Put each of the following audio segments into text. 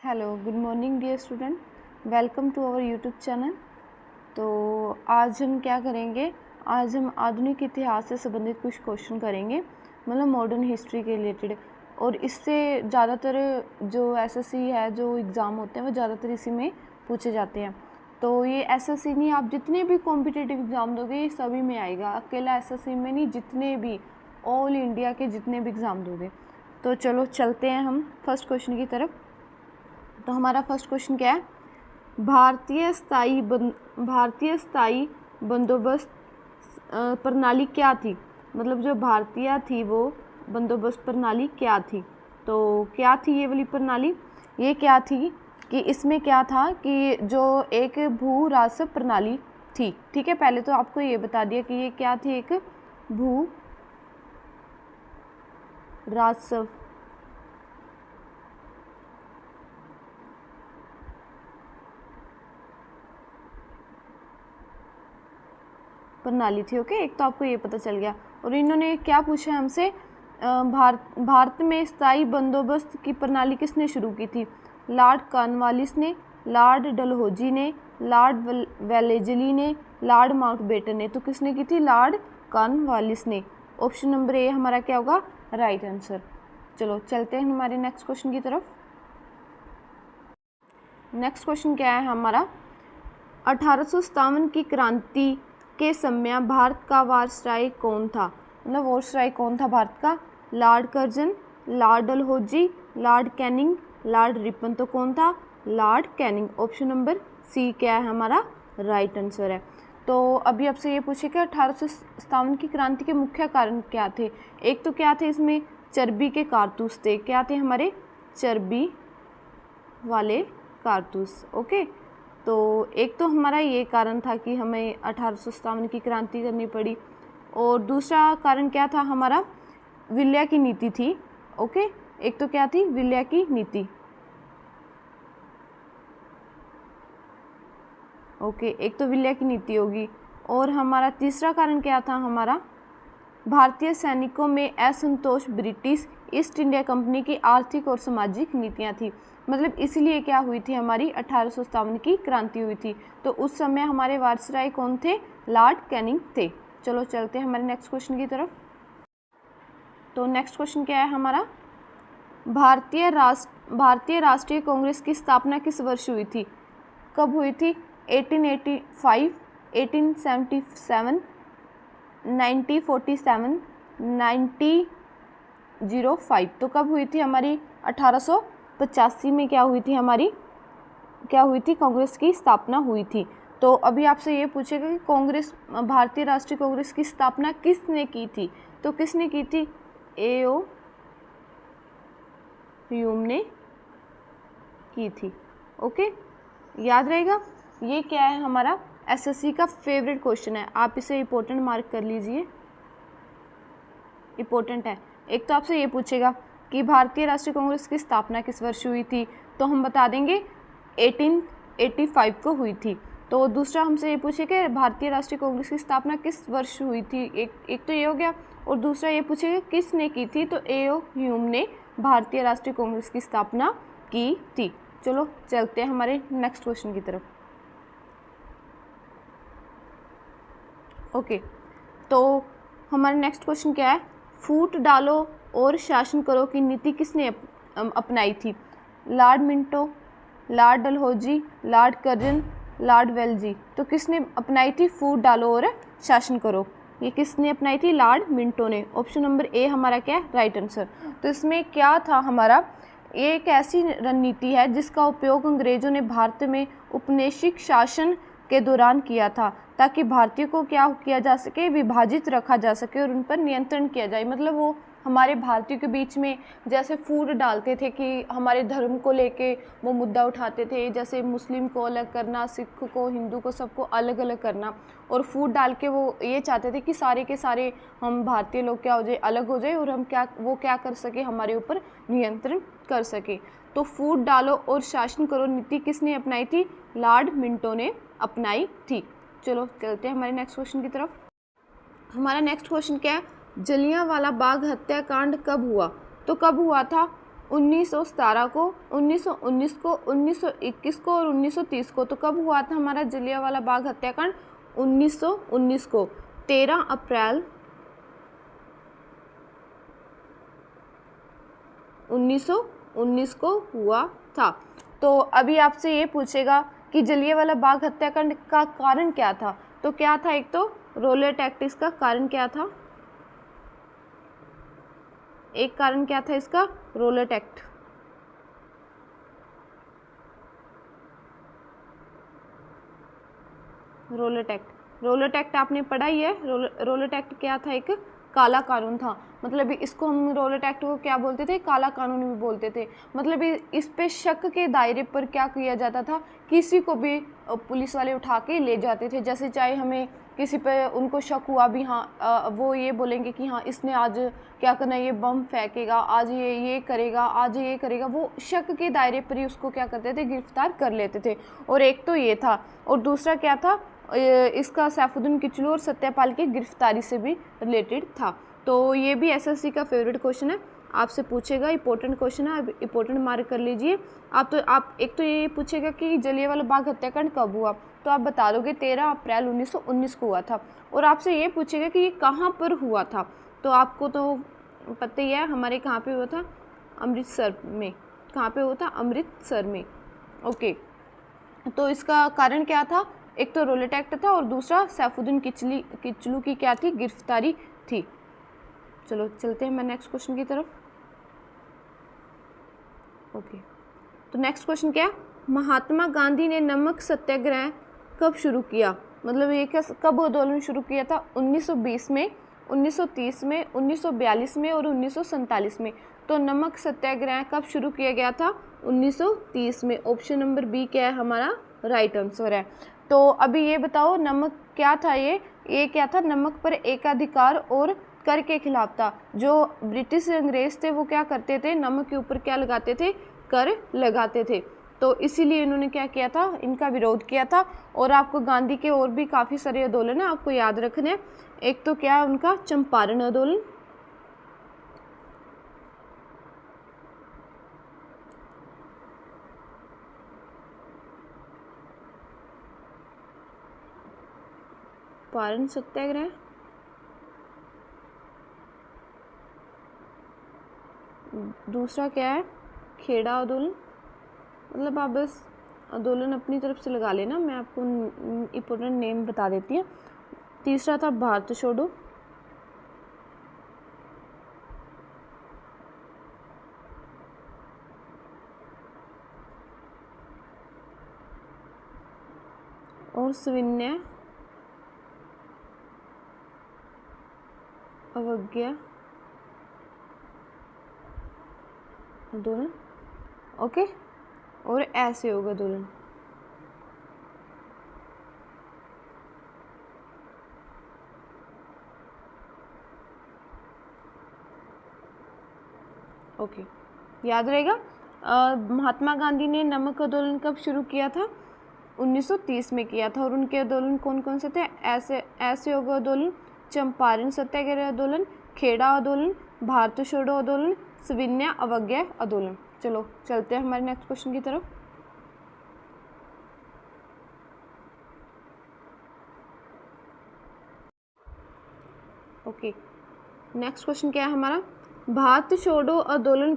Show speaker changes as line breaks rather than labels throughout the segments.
Hello good morning dear student, welcome to our YouTube channel. तो आज हम क्या करेंगे, आज हम आधुनिक इतिहास से संबंधित कुछ क्वेश्चन करेंगे, मतलब मॉडर्न हिस्ट्री के रिलेटेड। और इससे ज़्यादातर जो एसएससी है, जो एग्ज़ाम होते हैं वो ज़्यादातर इसी में पूछे जाते हैं। तो ये एसएससी नहीं, आप जितने भी कॉम्पिटिटिव एग्ज़ाम दोगे ये सभी में आएगा, अकेला एसएससी में नहीं, जितने भी ऑल इंडिया के जितने भी एग्ज़ाम दोगे। तो चलो चलते हैं हम फर्स्ट क्वेश्चन की तरफ। तो हमारा फर्स्ट क्वेश्चन क्या है, भारतीय स्थायी बंदोबस्त प्रणाली क्या थी। मतलब जो भारतीय थी वो बंदोबस्त प्रणाली क्या थी। तो क्या थी ये वाली प्रणाली, ये क्या थी कि इसमें क्या था कि जो एक भू राजस्व प्रणाली थी। ठीक है, पहले तो आपको ये बता दिया कि ये क्या थी, एक भू राजस्व प्रणाली थी। ओके, एक तो आपको ये पता चल गया। और इन्होंने क्या पूछा हमसे, भारत में स्थायी बंदोबस्त की प्रणाली किसने शुरू की थी। लॉर्ड कॉर्नवालिस ने, लॉर्ड डलहौजी ने, लॉर्ड वेलेजली ने, लॉर्ड माउंटबेटन ने। तो किसने की थी, लॉर्ड कॉर्नवालिस ने। ऑप्शन नंबर ए हमारा क्या होगा, राइट आंसर। चलो चलते हैं हमारे नेक्स्ट क्वेश्चन की तरफ। नेक्स्ट क्वेश्चन क्या है हमारा, 1857 की क्रांति के समय भारत का वायसराय कौन था। मतलब वायसराय कौन था भारत का, Lord Curzon, Lord Dalhousie, Lord Canning, Lord Ripon. तो कौन था, Lord Canning. Option number C क्या है हमारा, राइट आंसर है। तो अभी आपसे ये पूछे कि 1857 की क्रांति के मुख्य कारण क्या थे। एक तो क्या थे, इसमें चर्बी के कारतूस थे। क्या थे हमारे, चर्बी वाले कारतूस। ओके, तो एक तो हमारा ये कारण था कि हमें 1857 की क्रांति करनी पड़ी। और दूसरा कारण क्या था हमारा, विल्य की नीति थी। ओके, एक तो क्या थी, विल्य की नीति। ओके, एक तो विल्य की नीति होगी। और हमारा तीसरा कारण क्या था हमारा, भारतीय सैनिकों में असंतोष ब्रिटिश ईस्ट इंडिया कंपनी की आर्थिक और सामाजिक नीतियां थी। मतलब इसलिए क्या हुई थी, हमारी 1857 की क्रांति हुई थी। तो उस समय हमारे वायसराय कौन थे, लॉर्ड कैनिंग थे। चलो चलते हैं हमारे नेक्स्ट क्वेश्चन की तरफ। तो नेक्स्ट क्वेश्चन क्या है हमारा, भारतीय राष्ट्रीय कांग्रेस की स्थापना किस वर्ष हुई थी। कब हुई थी, 1885, 1877, 1947, 1905। तो कब हुई थी हमारी, 1885 में क्या हुई थी हमारी, क्या हुई थी, कांग्रेस की स्थापना हुई थी। तो अभी आपसे ये पूछेगा कि कांग्रेस, भारतीय राष्ट्रीय कांग्रेस की स्थापना किसने की थी। तो किसने की थी, ए.ओ. ह्यूम ने की थी। ओके, याद रहेगा। ये क्या है हमारा, एसएससी का फेवरेट क्वेश्चन है, आप इसे इंपॉर्टेंट मार्क कर लीजिए, इंपॉर्टेंट है। एक तो आपसे ये पूछेगा कि भारतीय राष्ट्रीय कांग्रेस की स्थापना किस वर्ष हुई थी, तो हम बता देंगे 1885 को हुई थी। तो दूसरा हमसे ये पूछे कि भारतीय राष्ट्रीय कांग्रेस की स्थापना किस वर्ष हुई थी, एक तो ये हो गया। और दूसरा ये पूछेगा किसने की थी, तो ए.ओ. ह्यूम ने भारतीय राष्ट्रीय कांग्रेस की स्थापना की थी। चलो चलते हैं हमारे नेक्स्ट क्वेश्चन की तरफ। ओके, तो हमारा नेक्स्ट क्वेश्चन क्या है, फूट डालो और शासन करो की नीति किसने अपनाई थी। Lord Minto, Lord Dalhousie, Lord Curzon, Lord Wellesley. तो किसने अपनाई थी फूट डालो और शासन करो, ये किसने अपनाई थी, लॉर्ड मिंटो ने। ऑप्शन नंबर ए हमारा क्या है, राइट आंसर। तो इसमें क्या था हमारा, ये एक ऐसी रणनीति है जिसका उपयोग अंग्रेजों ने भारत में उपनिवेशिक शासन के दौरान किया था, ताकि भारतीयों को क्या किया जा सके, विभाजित रखा जा सके और उन पर नियंत्रण किया जाए। मतलब वो हमारे भारतीयों के बीच में जैसे फूट डालते थे कि हमारे धर्म को लेके वो मुद्दा उठाते थे, जैसे मुस्लिम को अलग करना, सिख को, हिंदू को, सबको अलग अलग करना। और फूट डाल के वो ये चाहते थे कि सारे के सारे हम भारतीय लोग क्या हो जाए, अलग हो जाए, और हम क्या कर सके, हमारे ऊपर नियंत्रण कर सके। तो फूट डालो और शासन करो नीति किसने अपनाई थी, लॉर्ड मिंटो ने अपनाई थी। चलो चलते हैं हमारे नेक्स्ट क्वेश्चन की तरफ। हमारा नेक्स्ट क्वेश्चन क्या है, जलियांवाला बाग हत्याकांड कब हुआ। तो कब हुआ था, 1917 को, 1919 को, 1921 को और 1930 को। तो कब हुआ था हमारा जलियांवाला बाग हत्याकांड? 1919 को, 13 अप्रैल 1919 को हुआ था। तो अभी आपसे ये पूछेगा कि जलियांवाला बाग हत्याकांड का कारण क्या था? तो क्या था? एक तो रोलेट एक्ट, इसका कारण क्या था? एक कारण क्या था इसका? Roulette act. रोलेट एक्ट आपने पढ़ा ही है। रोलेट एक्ट क्या था? एक काला कानून था। मतलब इसको हम रोलेट एक्ट को क्या बोलते थे? काला कानून भी बोलते थे। मतलब इस पे शक के दायरे पर क्या किया जाता था? किसी को भी पुलिस वाले उठा के ले जाते थे। जैसे चाहे हमें किसी पे उनको शक हुआ भी, हाँ वो ये बोलेंगे कि हाँ इसने आज क्या करना है, ये बम फेंकेगा, आज ये करेगा, आज ये करेगा, वो शक के दायरे पर ही उसको क्या करते थे? गिरफ्तार कर लेते थे। और एक तो ये था, और दूसरा क्या था? इसका सैफुद्दीन किचलू और सत्यपाल की गिरफ्तारी से भी रिलेटेड था। तो ये भी एसएससी का फेवरेट क्वेश्चन है, आपसे पूछेगा, इंपॉर्टेंट क्वेश्चन है, इंपॉर्टेंट मार्क कर लीजिए आप। एक तो ये पूछेगा कि जलियांवाला बाग हत्याकांड कब हुआ, तो आप बता दोगे 13 अप्रैल 1919 को हुआ था। और आपसे ये पूछेगा कि ये कहाँ पर हुआ था, तो आपको तो पता ही है हमारे कहाँ पे हुआ था? अमृतसर में। कहाँ पे हुआ था? अमृतसर में। ओके, तो इसका कारण क्या था? एक तो रोलेट एक्ट था और दूसरा सैफुद्दीन किचलू की क्या थी? गिरफ्तारी थी। चलो चलते हैं मैं नेक्स्ट क्वेश्चन की तरफ। ओके, तो नेक्स्ट क्वेश्चन क्या है? महात्मा गांधी ने नमक सत्याग्रह कब शुरू किया? मतलब ये क्या, कब आंदोलन शुरू किया था? 1920 में, 1930 में, 1942 में और 1947 में। तो नमक सत्याग्रह कब शुरू किया गया था? 1930 में। ऑप्शन नंबर बी क्या है हमारा? राइट आंसर है। तो अभी ये बताओ, नमक क्या था? ये क्या था? नमक पर एकाधिकार और कर के खिलाफ था। जो ब्रिटिश अंग्रेज थे वो क्या करते थे? नमक के ऊपर क्या लगाते थे? कर लगाते थे। तो इसीलिए इन्होंने क्या किया था? इनका विरोध किया था। और आपको गांधी के और भी काफ़ी सारे आंदोलन है, आपको याद रखने। एक तो क्या है उनका? चंपारण आंदोलन, चंपारण सत्याग्रह, दूसरा क्या है? खेड़ा आंदोलन। मतलब आप बस आंदोलन अपनी तरफ से लगा लेना, मैं आपको इम्पोर्टेंट नेम बता देती हूँ। तीसरा था भारत छोड़ो, और सविनय अवज्ञा आंदोलन। ओके, और ऐसे होगा आंदोलन। ओके, याद रहेगा। महात्मा गांधी ने नमक आंदोलन कब शुरू किया था? 1930 में किया था। और उनके आंदोलन कौन कौन से थे? ऐसे होगा आंदोलन, चंपारण सत्याग्रह आंदोलन, खेड़ा आंदोलन, भारत छोड़ो आंदोलन, सविनय अवज्ञा आंदोलन। चलो चलते हैं हमारे नेक्स्ट क्वेश्चन की तरफ। ओके, नेक्स्ट क्वेश्चन क्या है हमारा? भारत छोड़ो आंदोलन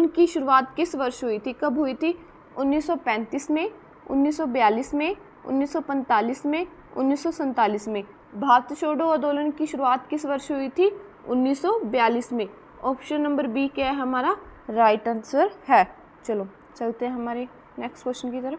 की शुरुआत किस वर्ष हुई थी? कब हुई थी? 1935 में, 1942 में, 1945 में, 1947 में। भारत छोड़ो आंदोलन की शुरुआत किस वर्ष हुई थी? 1942 में। ऑप्शन नंबर बी क्या है हमारा? राइट आंसर है। चलो चलते हैं हमारे नेक्स्ट क्वेश्चन की तरफ।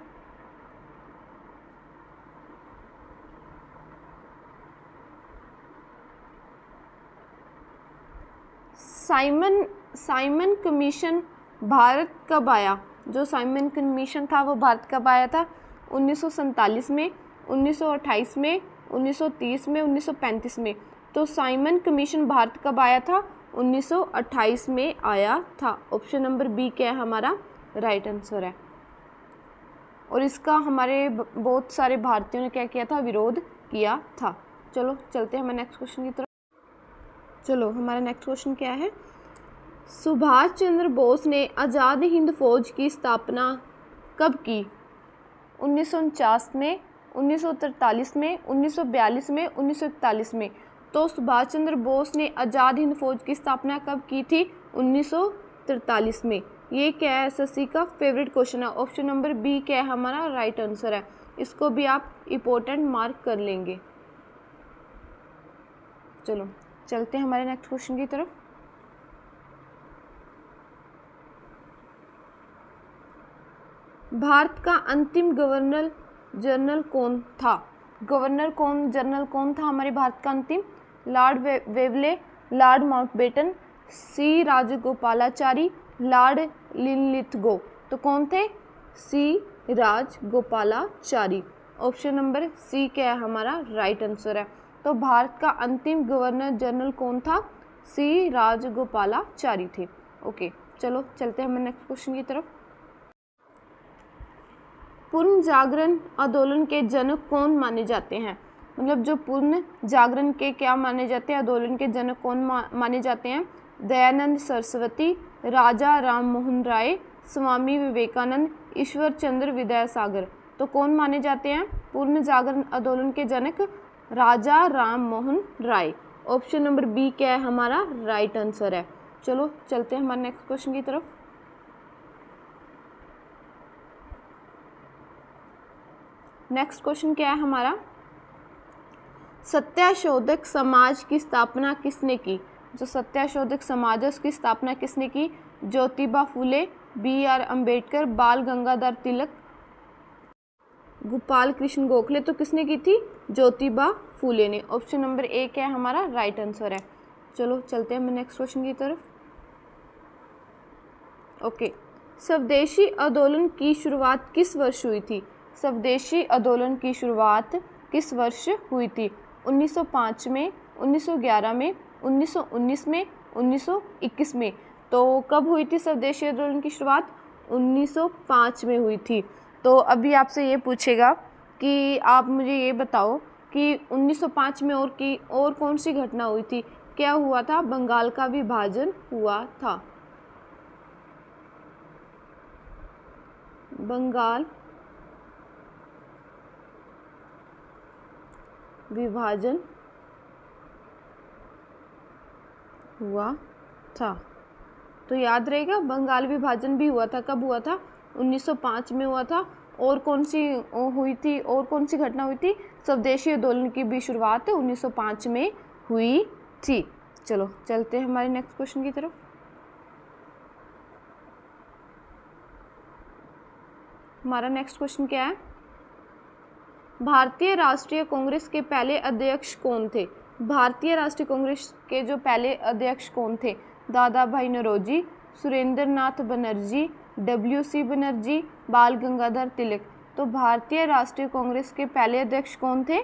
साइमन कमीशन भारत कब आया? जो साइमन कमीशन था वो भारत कब आया था? 1947 में, 1928 में, 1930 में, 1935 में। तो साइमन कमीशन भारत कब आया था? 1928 में आया था। ऑप्शन नंबर बी क्या है हमारा? राइट आंसर है। और इसका हमारे बहुत सारे भारतीयों ने क्या किया था? विरोध किया था। चलो चलते हैं हमारे नेक्स्ट क्वेश्चन की तरफ। चलो हमारा नेक्स्ट क्वेश्चन क्या है? सुभाष चंद्र बोस ने आज़ाद हिंद फौज की स्थापना कब की? 1949 में, 1943 में, 1942 में, 1941 में। तो सुभाष चंद्र बोस ने आज़ाद हिंद फौज की स्थापना कब की थी? 1943 में। ये क्या है? एसएससी का फेवरेट क्वेश्चन है। ऑप्शन नंबर बी क्या है हमारा राइट आंसर है। इसको भी आप इम्पोर्टेंट मार्क कर लेंगे। चलो चलते हैं हमारे नेक्स्ट क्वेश्चन की तरफ। भारत का अंतिम गवर्नर जनरल कौन था? जनरल कौन था हमारे भारत का अंतिम? लॉर्ड वेवले, लॉर्ड माउंटबेटन, सी राजगोपालाचारी, लॉर्ड लिनलिथगो। तो कौन थे? सी राजगोपालाचारी। ऑप्शन नंबर सी क्या है हमारा राइट आंसर है। तो भारत का अंतिम गवर्नर जनरल कौन था? सी राजगोपालाचारी थे। ओके, चलो चलते हैं हमारे नेक्स्ट क्वेश्चन की तरफ। पूर्ण जागरण आंदोलन के जनक कौन माने जाते हैं? मतलब जो पूर्ण जागरण के क्या माने जाते हैं, आंदोलन के जनक कौन माने जाते हैं? दयानंद सरस्वती, राजा राम मोहन राय, स्वामी विवेकानंद, ईश्वर चंद्र विद्यासागर। तो कौन माने जाते हैं पूर्ण जागरण आंदोलन के जनक? राजा Ram Mohan Roy. Option number B क्या है हमारा राइट आंसर है। चलो चलते हैं हमारे नेक्स्ट क्वेश्चन की तरफ। नेक्स्ट क्वेश्चन क्या है हमारा? सत्याशोधक समाज की स्थापना किसने की? जो सत्याशोधक समाज है उसकी स्थापना किसने की? ज्योतिबा फुले, बी.आर. अम्बेडकर, बाल गंगाधर तिलक, गोपाल कृष्ण गोखले। तो किसने की थी? ज्योतिबा फुले ने। ऑप्शन नंबर ए क्या है हमारा राइट आंसर है। चलो चलते हैं हम नेक्स्ट क्वेश्चन की तरफ। ओके, स्वदेशी आंदोलन की शुरुआत किस वर्ष हुई थी? स्वदेशी आंदोलन की शुरुआत किस वर्ष हुई थी? 1905 में, 1911 में, 1919 में, 1921 में। तो कब हुई थी स्वदेशी आंदोलन की शुरुआत? 1905 में हुई थी। तो अभी आपसे ये पूछेगा कि आप मुझे ये बताओ कि 1905 में और कौन सी घटना हुई थी? क्या हुआ था? बंगाल का विभाजन हुआ था। बंगाल विभाजन हुआ था। तो याद रहेगा बंगाल विभाजन भी हुआ था। कब हुआ था? 1905 में हुआ था। और कौन सी हुई थी? और कौन सी घटना हुई थी? स्वदेशी आंदोलन की भी शुरुआत 1905 में हुई थी। चलो चलते हैं हमारे नेक्स्ट क्वेश्चन की तरफ। हमारा नेक्स्ट क्वेश्चन क्या है? भारतीय राष्ट्रीय कांग्रेस के पहले अध्यक्ष कौन थे? भारतीय राष्ट्रीय कांग्रेस के जो पहले अध्यक्ष कौन थे? दादा भाई नौरोजी, सुरेंद्र नाथ बनर्जी, डब्ल्यू.सी. बनर्जी, बाल गंगाधर तिलक। तो भारतीय राष्ट्रीय कांग्रेस के पहले अध्यक्ष कौन थे?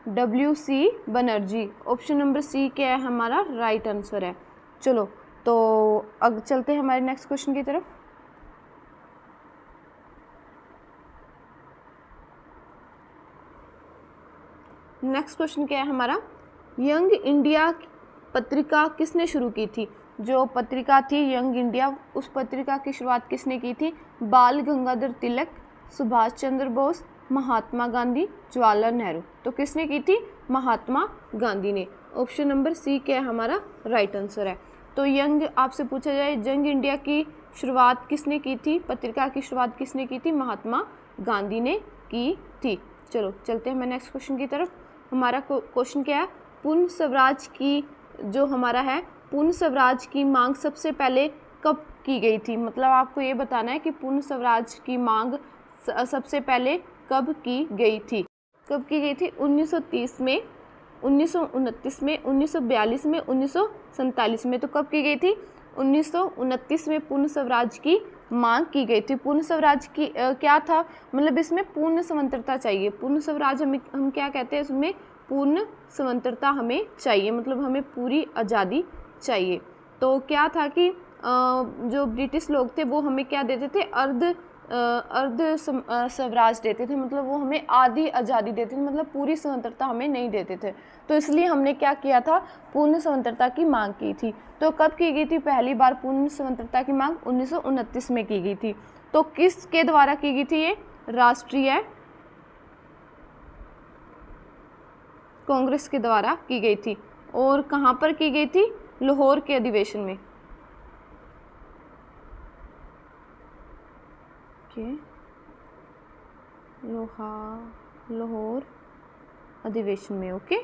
डब्ल्यू.सी. बनर्जी। ऑप्शन नंबर सी क्या है हमारा राइट आंसर है। चलो तो अब चलते हैं हमारे नेक्स्ट क्वेश्चन की तरफ। नेक्स्ट क्वेश्चन क्या है हमारा? यंग इंडिया पत्रिका किसने शुरू की थी? जो पत्रिका थी यंग इंडिया, उस पत्रिका की शुरुआत किसने की थी? बाल गंगाधर तिलक, सुभाष चंद्र बोस, महात्मा गांधी, जवाहरलाल नेहरू। तो किसने की थी? महात्मा गांधी ने। ऑप्शन नंबर सी क्या है हमारा राइट आंसर है। तो यंग आपसे पूछा जाए यंग इंडिया की शुरुआत किसने की थी? पत्रिका की शुरुआत किसने की थी? महात्मा गांधी ने की थी। चलो चलते हैं हमारे नेक्स्ट क्वेश्चन की तरफ। हमारा क्वेश्चन क्या है? पूर्ण स्वराज की जो हमारा है पूर्ण स्वराज की मांग सबसे पहले कब की गई थी? मतलब आपको ये बताना है कि पूर्ण स्वराज की मांग सबसे पहले कब की गई थी? कब की गई थी? 1930 में, 1929 में, 1942 में, 1947 में। तो कब की गई थी? 1929 में पूर्ण स्वराज की मांग की गई थी। पूर्ण स्वराज की क्या था? मतलब इसमें पूर्ण स्वतंत्रता चाहिए। पूर्ण स्वराज हम क्या कहते हैं? इसमें पूर्ण स्वतंत्रता हमें चाहिए, मतलब हमें पूरी आज़ादी चाहिए। तो क्या था कि जो ब्रिटिश लोग थे वो हमें क्या देते थे? अर्ध स्वराज देते थे, मतलब वो हमें आधी आज़ादी देते थे, मतलब पूरी स्वतंत्रता हमें नहीं देते थे। तो इसलिए हमने क्या किया था, पूर्ण स्वतंत्रता की मांग की थी। तो कब की गई थी पहली बार पूर्ण स्वतंत्रता की मांग? 1929 में की गई थी। तो किसके द्वारा की गई थी? ये राष्ट्रीय कांग्रेस के द्वारा की गई थी। और कहाँ पर की गई थी? लाहौर के अधिवेशन में। लाहौर अधिवेशन में। ओके,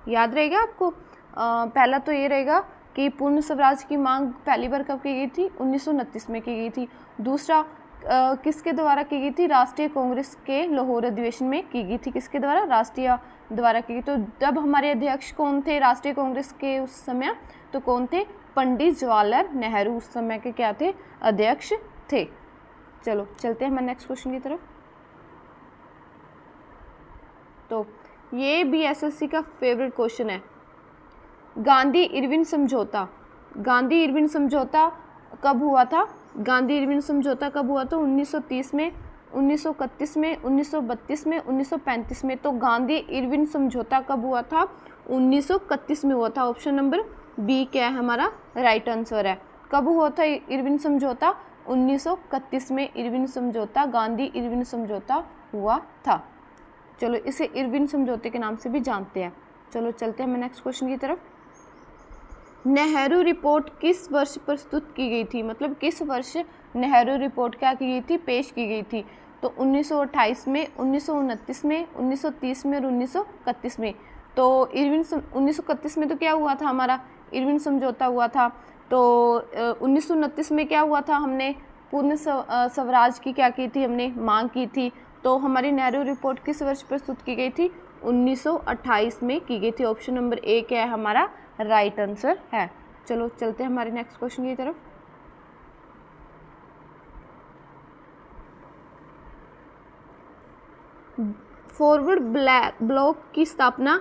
याद रहेगा आपको। पहला तो ये रहेगा कि पूर्ण स्वराज की मांग पहली बार कब की गई थी? 1929 में की गई थी। दूसरा किसके द्वारा की गई थी? राष्ट्रीय कांग्रेस के लाहौर अधिवेशन में की गई थी। किसके द्वारा? राष्ट्रीय द्वारा की गई। तो जब हमारे अध्यक्ष कौन थे राष्ट्रीय कांग्रेस के उस समय? तो कौन थे? पंडित जवाहरलाल नेहरू उस समय के क्या थे? अध्यक्ष थे। चलो चलते हैं हमारे नेक्स्ट क्वेश्चन की तरफ। तो ये भी एसएससी का फेवरेट क्वेश्चन है। गांधी इरविन समझौता। गांधी इरविन समझौता कब हुआ था? गांधी इरविन समझौता कब हुआ था? 1930 में, 1931 में, 1932 में, 1935 में। तो गांधी इरविन समझौता कब हुआ था? 1931 में हुआ था। ऑप्शन नंबर बी क्या है हमारा? राइट आंसर है। कब हुआ था इरविन समझौता? 1931 में इरविन समझौता, गांधी इरविन समझौता हुआ था। चलो इसे इरविन समझौते के नाम से भी जानते हैं। चलो चलते हैं हम नेक्स्ट क्वेश्चन की तरफ। नेहरू रिपोर्ट किस वर्ष प्रस्तुत की गई थी? मतलब किस वर्ष नेहरू रिपोर्ट क्या की गई थी? पेश की गई थी। तो 1928 में, 1929 में, 1930 में और 1931 में। तो इरविन 1931 में तो क्या हुआ था हमारा? इरविन समझौता हुआ था। तो 1929 में क्या हुआ था? हमने पूर्ण स्वराज की क्या की थी? हमने मांग की थी। तो हमारी नेहरू रिपोर्ट किस वर्ष प्रस्तुत की गई थी? 1928 में की गई थी। ऑप्शन नंबर ए क्या है हमारा? राइट आंसर है। चलो चलते हैं हमारे नेक्स्ट क्वेश्चन की तरफ। फॉरवर्ड ब्लॉक की स्थापना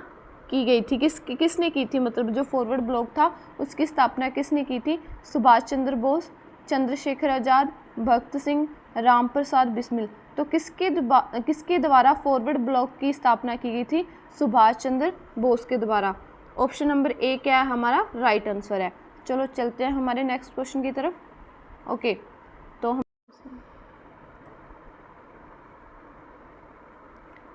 की गई थी। किसने की थी? मतलब जो फॉरवर्ड ब्लॉक था उसकी स्थापना किसने की थी? सुभाष चंद्र बोस, चंद्रशेखर आज़ाद, भगत सिंह, राम प्रसाद बिस्मिल। तो किसके द्वारा फॉरवर्ड ब्लॉक की स्थापना की गई थी? सुभाष चंद्र बोस के द्वारा। ऑप्शन नंबर ए क्या है हमारा? राइट आंसर है। चलो चलते हैं हमारे नेक्स्ट क्वेश्चन की तरफ। ओके, तो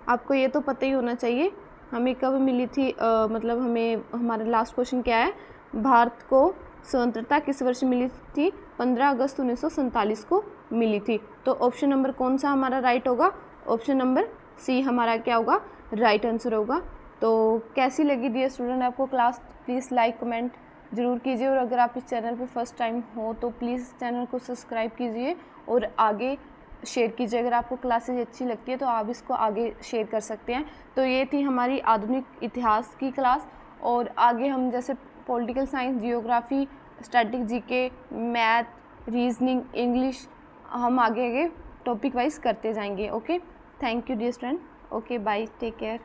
आपको ये तो पता ही होना चाहिए हमें कब मिली थी, मतलब हमें हमारा लास्ट क्वेश्चन क्या है? भारत को स्वतंत्रता किस वर्ष मिली थी? 15 अगस्त 1947 को मिली थी। तो ऑप्शन नंबर कौन सा हमारा राइट होगा? ऑप्शन नंबर सी हमारा क्या होगा? राइट आंसर होगा। तो कैसी लगी डियर स्टूडेंट आपको क्लास? प्लीज़ लाइक कमेंट ज़रूर कीजिए, और अगर आप इस चैनल पर फर्स्ट टाइम हो तो प्लीज़ चैनल को सब्सक्राइब कीजिए और आगे शेयर कीजिए। अगर आपको क्लासेज अच्छी लगती है तो आप इसको आगे शेयर कर सकते हैं। तो ये थी हमारी आधुनिक इतिहास की क्लास, और आगे हम जैसे political science, geography, static GK, math, reasoning, English, हम आगे आगे टॉपिक वाइज करते जाएंगे। Okay, thank you dear student. Okay bye, take care.